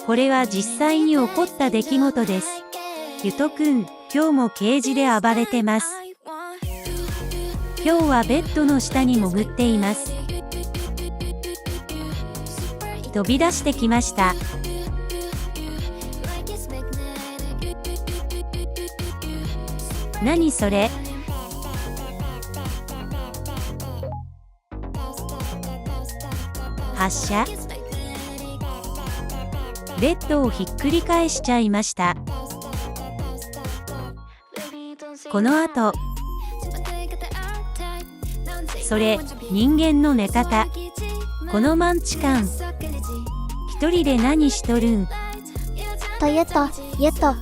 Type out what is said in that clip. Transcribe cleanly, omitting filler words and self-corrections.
これは実際に起こった出来事です。ゆとくん、今日もケージで暴れてます。今日はベッドの下に潜っています。飛び出してきました。何それ？発射？ベッドをひっくり返しちゃいました。この後、それ、人間の寝方。このマンチカン。一人で何しとるん？とゆと、ゆと。